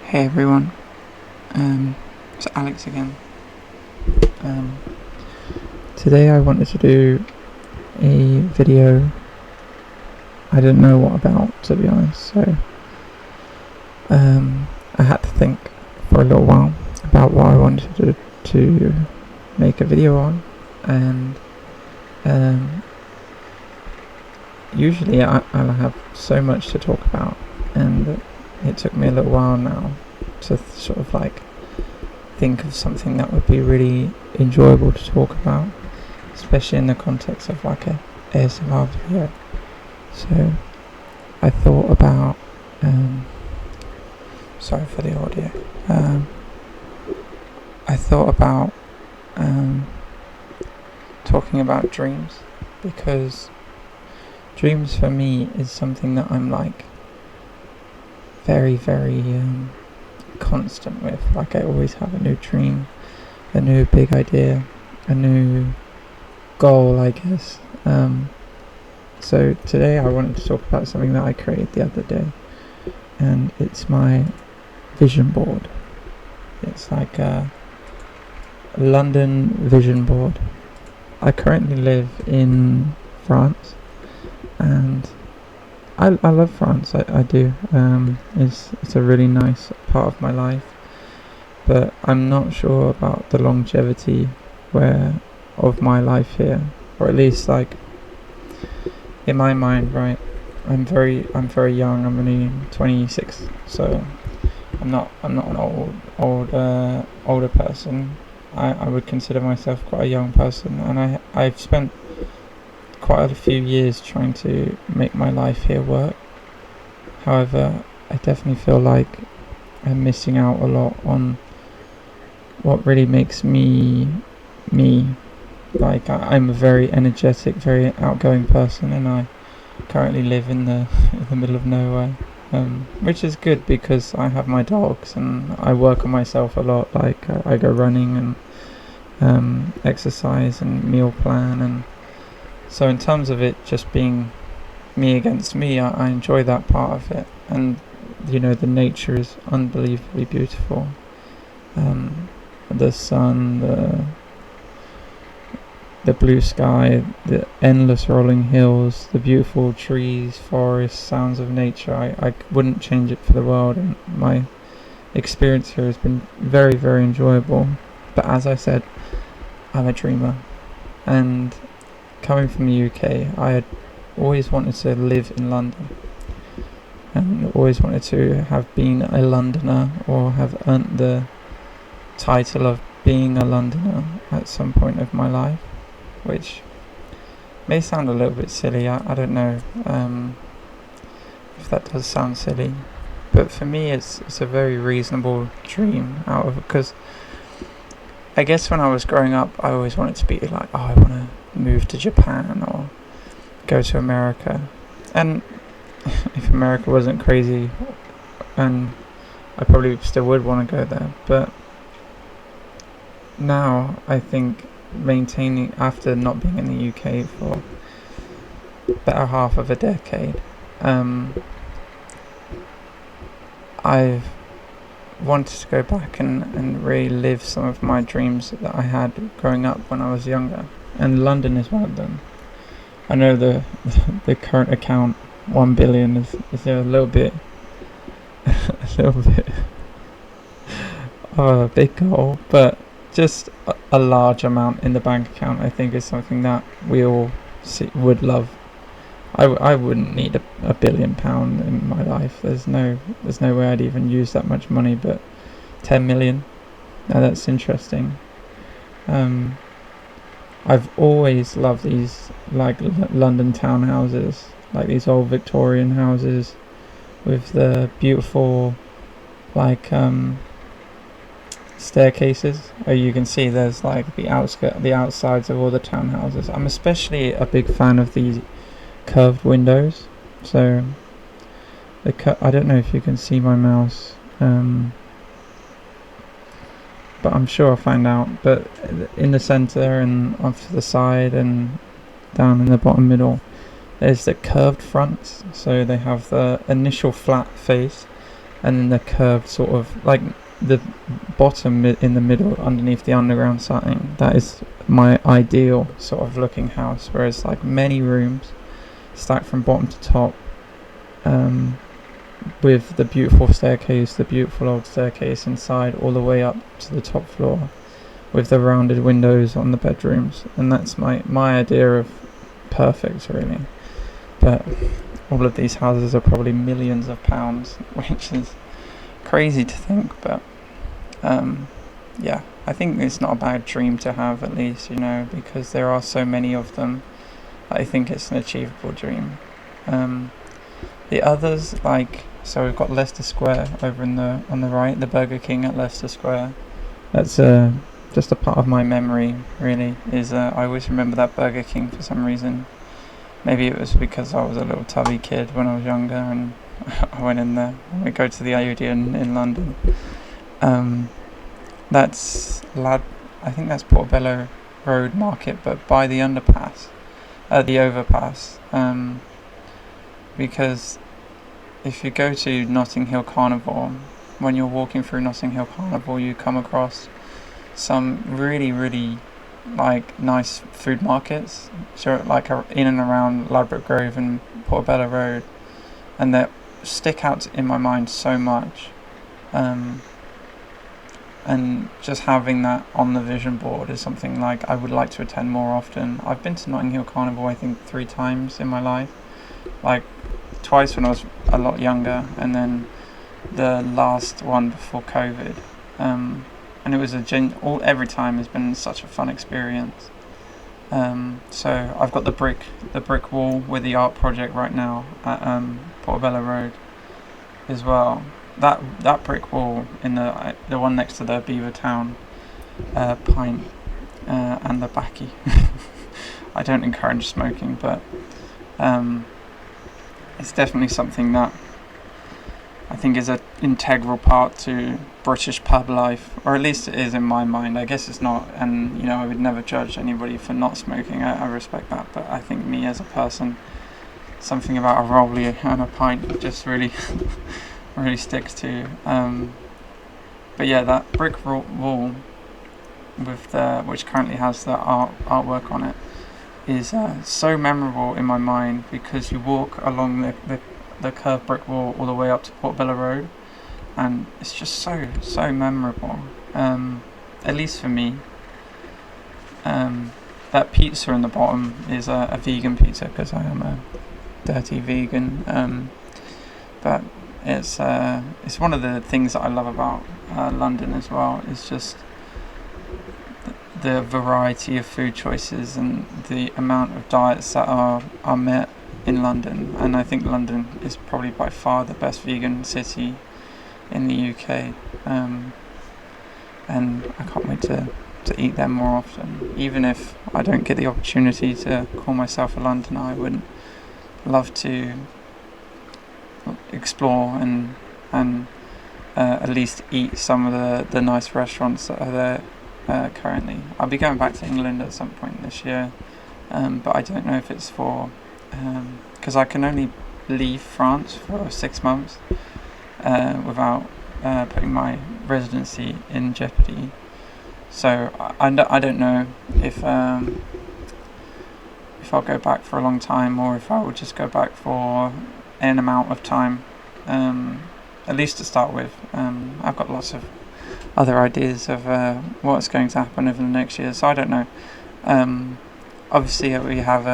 Hey everyone, it's Alex again. Today I wanted to do a video. I didn't know what about, to be honest, so I had to think for a little while about what I wanted to make a video on, and usually I'll have so much to talk about, and it took me a little while now to sort of like think of something that would be really enjoyable to talk about, especially in the context of like a ASMR video. So I thought about sorry for the audio. I thought about talking about dreams, because dreams for me is something that I'm like very constant with. Like, I always have a new dream, a new big idea, a new goal, I guess. So today I wanted to talk about something that I created the other day, and it's my vision board. It's like a London vision board. I currently live in France, and I love France. I do. It's a really nice part of my life, but I'm not sure about the longevity of my life here, or at least like in my mind, right? I'm very young. I'm only 26, so I'm not an older person. I would consider myself quite a young person, and I've spent quite a few years trying to make my life here work. However, I definitely feel like I'm missing out a lot on what really makes me me. Like, I'm a very energetic, very outgoing person, and I currently live in the middle of nowhere, which is good because I have my dogs and I work on myself a lot. Like, I go running and exercise and meal plan, and so in terms of it just being me against me, I enjoy that part of it. And the nature is unbelievably beautiful. The sun, the blue sky, the endless rolling hills, the beautiful trees, forests, sounds of nature. I wouldn't change it for the world, and my experience here has been very enjoyable. But as I said, I'm a dreamer, and coming from the UK, I had always wanted to live in London, and always wanted to have been a Londoner, or have earned the title of being a Londoner at some point of my life, which may sound a little bit silly. I don't know if that does sound silly, but for me it's a very reasonable dream, because I guess when I was growing up, I always wanted to be like, I want to move to Japan or go to America. And if America wasn't crazy, and I probably still would want to go there. But now I think, maintaining, after not being in the UK for better half of a decade, I've wanted to go back and relive some of my dreams that I had growing up when I was younger, and London is one of them. I know the current account 1 billion is a little bit of a big goal, but just a large amount in the bank account, I think, is something that we all would love. I wouldn't need a £1 billion in my life. There's no way I'd even use that much money. But 10 million, now that's interesting. I've always loved these like London townhouses, like these old Victorian houses with the beautiful like staircases. You can see there's like the outsides of all the townhouses. I'm especially a big fan of these curved windows. So I don't know if you can see my mouse, but I'm sure I'll find out. But in the center and off to the side and down in the bottom middle, there's the curved fronts. So they have the initial flat face, and then the curved sort of like the bottom in the middle underneath the underground setting. That is my ideal sort of looking house, whereas like many rooms stacked from bottom to top, with the beautiful staircase, the beautiful old staircase inside all the way up to the top floor, with the rounded windows on the bedrooms. And that's my idea of perfect, really. But all of these houses are probably millions of pounds, which is crazy to think. But yeah, I think it's not a bad dream to have, at least, because there are so many of them. I think it's an achievable dream. The others, so we've got Leicester Square over on the right, the Burger King at Leicester Square. That's just a part of my memory, really. I always remember that Burger King for some reason. Maybe it was because I was a little tubby kid when I was younger, and I went in there. We go to the Odeon in London. I think that's Portobello Road Market, but by the underpass, the overpass. Because if you go to Notting Hill Carnival, when you're walking through Notting Hill Carnival, you come across some really, really nice food markets, in and around Ladbroke Grove and Portobello Road, and they stick out in my mind so much. And just having that on the vision board is something I would like to attend more often. I've been to Notting Hill Carnival I think 3 times in my life, twice when I was a lot younger, and then the last one before COVID. And it was every time has been such a fun experience. So I've got the brick wall with the art project right now at Portobello Road as well. That brick wall in the one next to the Beaver Town pint and the Backy. I don't encourage smoking, but it's definitely something that I think is an integral part to British pub life, or at least it is in my mind. I guess it's not, and I would never judge anybody for not smoking. I respect that, but I think me as a person, something about a rollie and a pint just really really sticks to. But yeah, that brick wall with which currently has the artwork on it is so memorable in my mind, because you walk along the curved brick wall all the way up to Portobello Road, and it's just so memorable, at least for me. That pizza in the bottom is a vegan pizza, because I am a dirty vegan, but it's one of the things that I love about London as well. It's just the variety of food choices and the amount of diets that are met in London. And I think London is probably by far the best vegan city in the UK. And I can't wait to eat there more often. Even if I don't get the opportunity to call myself a Londoner, I would love to explore and at least eat some of the nice restaurants that are there currently. I'll be going back to England at some point this year, but I don't know if it's for because I can only leave France for 6 months without putting my residency in jeopardy. So I don't know if I'll go back for a long time, or if I will just go back for an amount of time, at least to start with. I've got lots of other ideas of what's going to happen over the next year, so I don't know. Obviously we have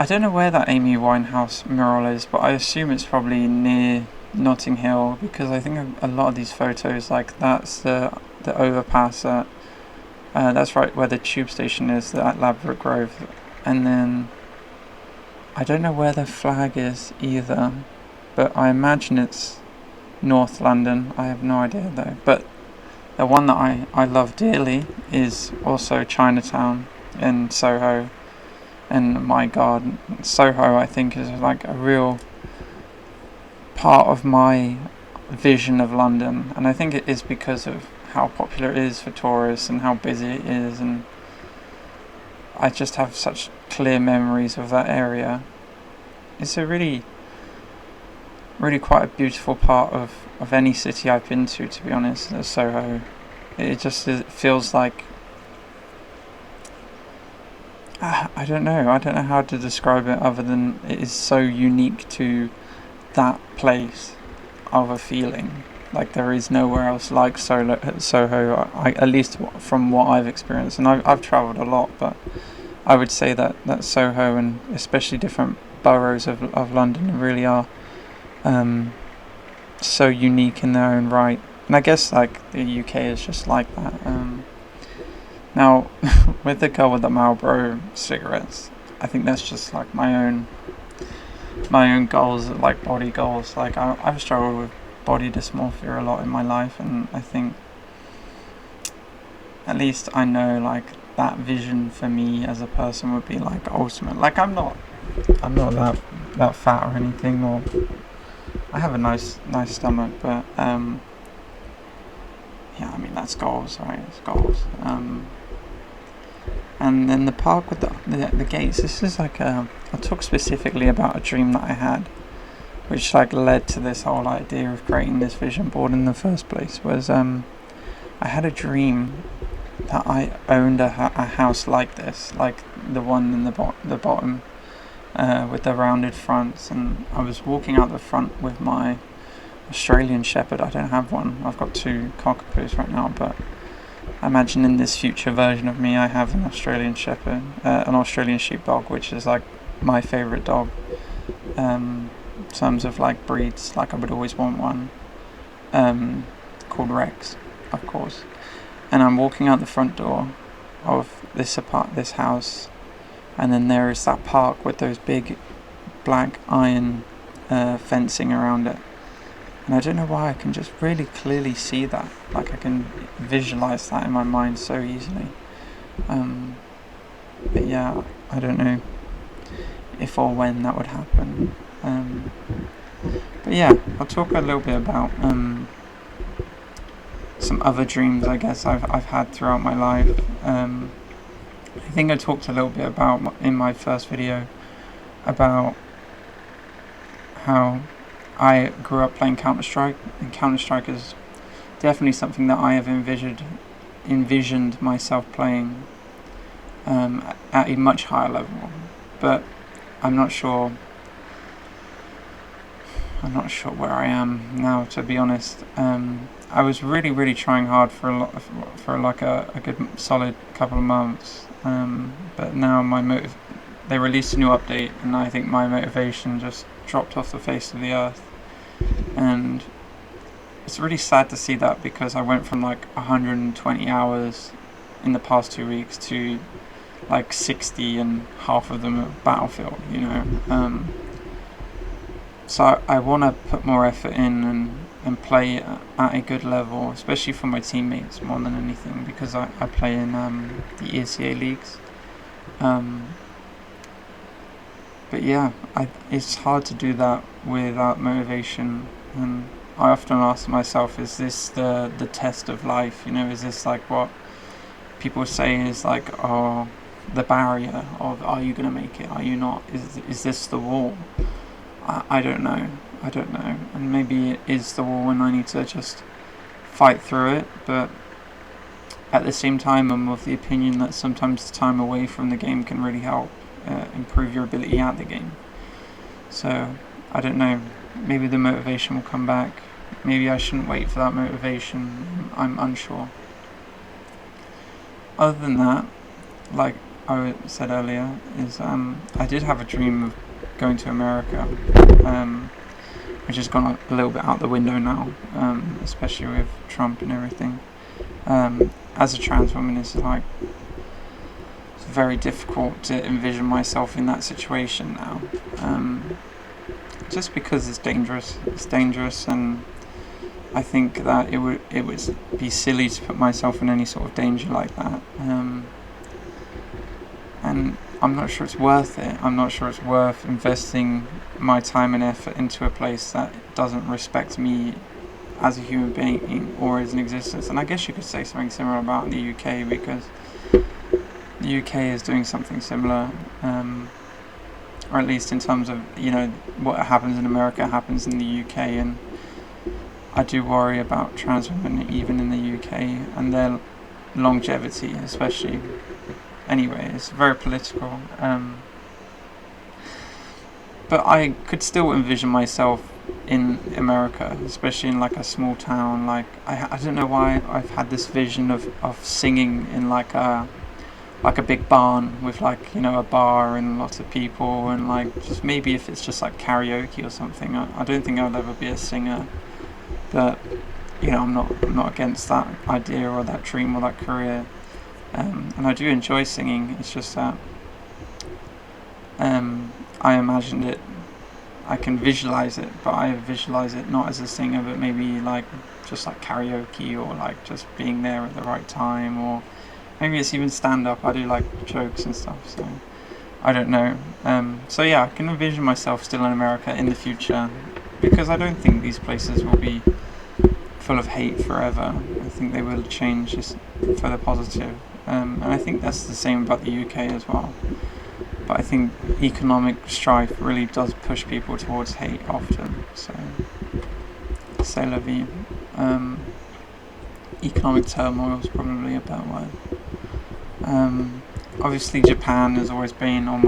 I don't know where that Amy Winehouse mural is, but I assume it's probably near Notting Hill, because I think a lot of these photos, that's the overpass that's right where the tube station is at Ladbroke Grove, and then I don't know where the flag is either, but I imagine it's North London. I have no idea though. But the one that I love dearly is also Chinatown in Soho. And my God, Soho I think is a real part of my vision of London, and I think it is because of how popular it is for tourists and how busy it is, and I just have such clear memories of that area. It's a really really quite a beautiful part of any city I've been to be honest, Soho. It feels like, I don't know how to describe it other than it is so unique to that place of a feeling. Like there is nowhere else like Soho, at least from what I've experienced, and I've travelled a lot, but I would say that Soho and especially different boroughs of London really are so unique in their own right. And I guess like the UK is just like that. Now, with the girl with the Marlboro cigarettes, I think that's just like my own goals, like body goals. Like I've struggled with body dysmorphia a lot in my life, and I think at least I know like that vision for me as a person would be like ultimate. Like I'm not that fat or anything, or I have a nice stomach, but yeah, I mean that's goals, right? It's goals. And then the park with the gates. This is like I'll talk specifically about a dream that I had, which like led to this whole idea of creating this vision board in the first place. Was I had a dream that I owned a house like this, like the one in the bottom, with the rounded fronts, and I was walking out the front with my Australian Shepherd. I don't have one. I've got 2 cockapoos right now, but I imagine in this future version of me, I have an Australian Shepherd, an Australian Sheepdog, which is like my favourite dog. In terms of like breeds, like I would always want one. Called Rex, of course. And I'm walking out the front door of this house, and then there is that park with those big black iron fencing around it. And I don't know why I can just really clearly see that. Like I can visualize that in my mind so easily. But yeah, I don't know if or when that would happen. But yeah, I'll talk a little bit about some other dreams I guess I've had throughout my life. I think I talked a little bit about in my first video about how I grew up playing Counter-Strike, and Counter-Strike is definitely something that I have envisioned myself playing at a much higher level, but I'm not sure where I am now, to be honest. I was really trying hard for a good solid couple of months, but now they released a new update, and I think my motivation just dropped off the face of the earth. And it's really sad to see that, because I went from like 120 hours in the past 2 weeks to like 60, and half of them at Battlefield, you know. So I want to put more effort in and play at a good level, especially for my teammates more than anything, because I play in the ESEA leagues. But yeah, it's hard to do that without motivation, and I often ask myself, is this the test of life? You know, is this like what people say is like, oh, the barrier of, are you going to make it, are you not? Is this the wall? I don't know, and maybe it is the wall and I need to just fight through it, but at the same time I'm of the opinion that sometimes the time away from the game can really help improve your ability at the game. So I don't know, maybe the motivation will come back, maybe I shouldn't wait for that motivation, I'm unsure. Other than that, like I said earlier, is I did have a dream of going to America, which has gone a little bit out the window now, especially with Trump and everything. As a trans woman, it's very difficult to envision myself in that situation now, just because it's dangerous, and I think that it would be silly to put myself in any sort of danger like that, and I'm not sure it's worth it. I'm not sure it's worth investing my time and effort into a place that doesn't respect me as a human being or as an existence. And I guess you could say something similar about the UK, because the UK is doing something similar. or at least in terms of, you know, what happens in America happens in the UK, and I do worry about trans women even in the UK and their longevity, especially. Anyway, it's very political. But I could still envision myself in America, especially in like a small town. Like I don't know why I've had this vision of singing in like a big barn with, like, you know, a bar and lots of people, and like just maybe if it's just like karaoke or something. I don't think I'll ever be a singer, but you know, I'm not against that idea or that dream or that career. And I do enjoy singing. It's just that I imagined it. I can visualize it, but I visualize it not as a singer, but maybe like just like karaoke, or like just being there at the right time, or maybe it's even stand up. I do like jokes and stuff, so I don't know. So yeah, I can envision myself still in America in the future, because I don't think these places will be full of hate forever. I think they will change just for the positive. And I think that's the same about the UK as well. But I think economic strife really does push people towards hate often. So, c'est la vie. Economic turmoil is probably a better word. Obviously, Japan has always been on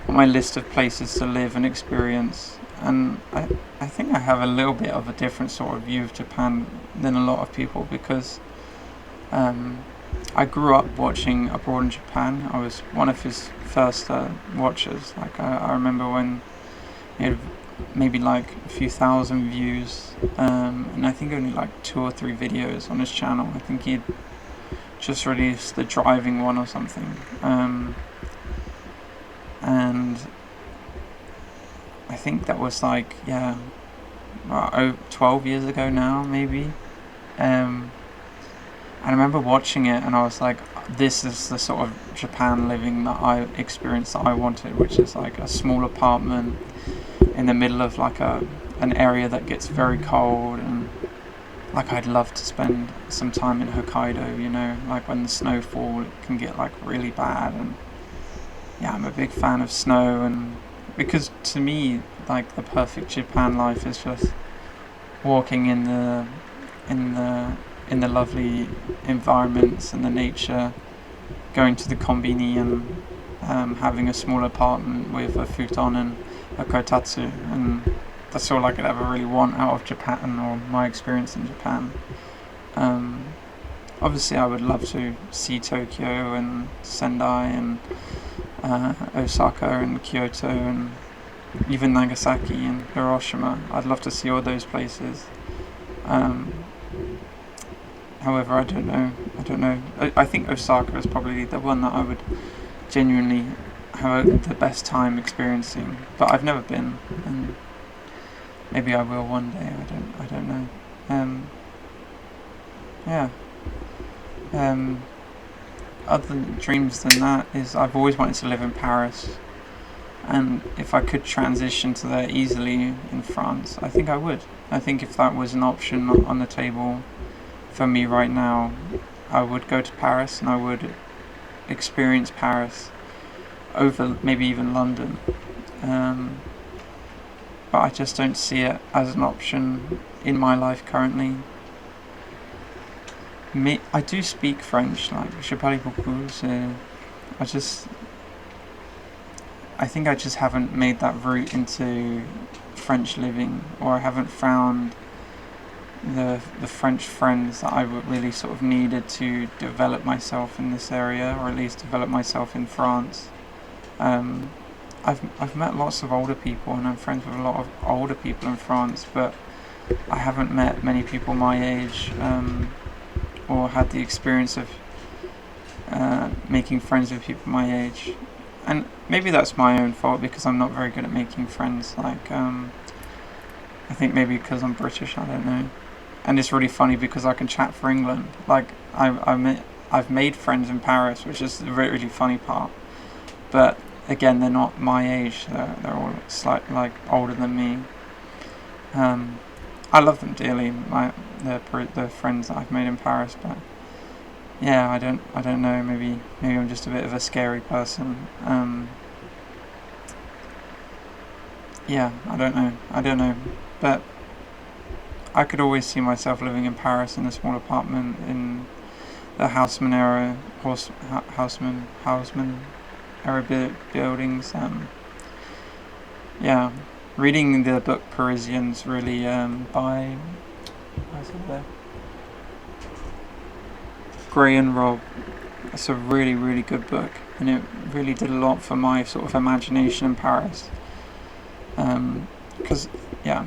my list of places to live and experience. And I think I have a little bit of a different sort of view of Japan than a lot of people, because I grew up watching Abroad in Japan. I was one of his first watchers. Like I remember when he had maybe like a few thousand views, and I think only like 2 or 3 videos on his channel. I think he'd just released the driving one or something, and I think that was like 12 years ago now, maybe. And I remember watching it, and I was like, this is the sort of Japan living that I experienced, that I wanted, which is like a small apartment in the middle of like an area that gets very cold, and like I'd love to spend some time in Hokkaido, you know, like when the snowfall can get like really bad. And yeah, I'm a big fan of snow, and because to me, like the perfect Japan life is just walking in the lovely environments and the nature, going to the konbini, and having a small apartment with a futon and a kotatsu, and that's all I could ever really want out of Japan, or my experience in Japan. Obviously I would love to see Tokyo and Sendai and Osaka and Kyoto and even Nagasaki and Hiroshima. I'd love to see all those places. However, I don't know. I think Osaka is probably the one that I would genuinely have the best time experiencing. But I've never been, and maybe I will one day. I don't know. Yeah. Other dreams than that is I've always wanted to live in Paris, and if I could transition to there easily in France, I think I would. I think if that was an option on the table for me right now, I would go to Paris, and I would experience Paris over maybe even London. But I just don't see it as an option in my life currently. I do speak French, like je parle beaucoup. I think I just haven't made that route into French living, or I haven't found the French friends that I would really sort of needed to develop myself in this area, or at least develop myself in France. I've met lots of older people, and I'm friends with a lot of older people in France, but I haven't met many people my age, or had the experience of making friends with people my age. And maybe that's my own fault, because I'm not very good at making friends. Like, I think maybe because I'm British, I don't know. And it's really funny because I can chat for England. Like, I've made friends in Paris, which is the really funny part. But again, they're not my age. They're all slightly like older than me. I love them dearly, the friends that I've made in Paris. But yeah, I don't know. Maybe I'm just a bit of a scary person. yeah, I don't know, but I could always see myself living in Paris in a small apartment in the Haussmann era, Haussmann era buildings. Yeah, reading the book Parisians really by what's it there? Gray and Rob. It's a really really good book, and it really did a lot for my sort of imagination in Paris. Because yeah,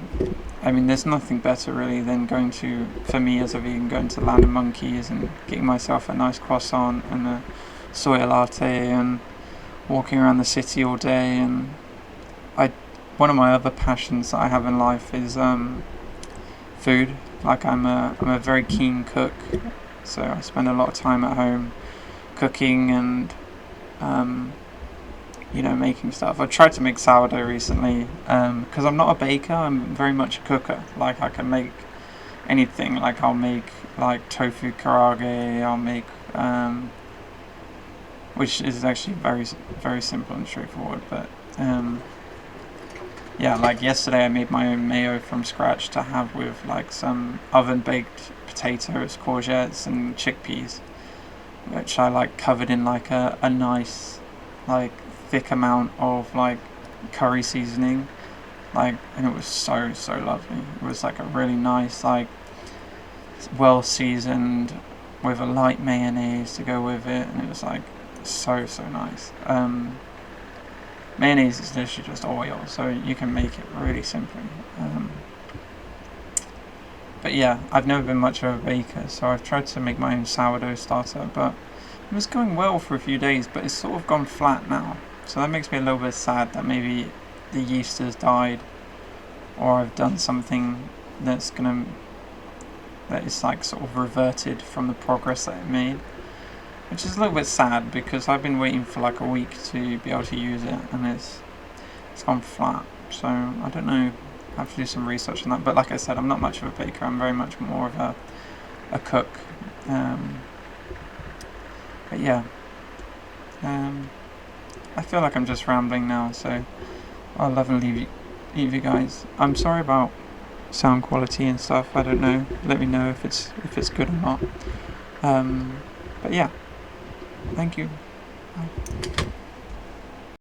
I mean, there's nothing better really than going to, for me as a vegan, going to Land of Monkeys and getting myself a nice croissant and a soy latte and walking around the city all day. And I, one of my other passions that I have in life is food. Like I'm a very keen cook, so I spend a lot of time at home cooking and making stuff. I've tried to make sourdough recently because I'm not a baker. I'm very much a cooker. Like I can make anything. Like I'll make like tofu karage. I'll make which is actually very very simple and straightforward. But yeah, like yesterday I made my own mayo from scratch to have with like some oven baked potatoes, courgettes, and chickpeas, which I like covered in like a nice like thick amount of like curry seasoning, like, and it was so lovely. It was like a really nice like well seasoned with a light mayonnaise to go with it, and it was like so nice. Mayonnaise is literally just oil, so you can make it really simply. But yeah, I've never been much of a baker, so I've tried to make my own sourdough starter, but it was going well for a few days, but it's sort of gone flat now. So that makes me a little bit sad that maybe the yeast has died, or I've done something that is like sort of reverted from the progress that it made, which is a little bit sad because I've been waiting for like a week to be able to use it, and it's gone flat. So I don't know. I have to do some research on that. But like I said, I'm not much of a baker. I'm very much more of a cook. But yeah. I feel like I'm just rambling now, so I'll love and leave you guys. I'm sorry about sound quality and stuff. I don't know. Let me know if it's good or not. But yeah, thank you. Bye.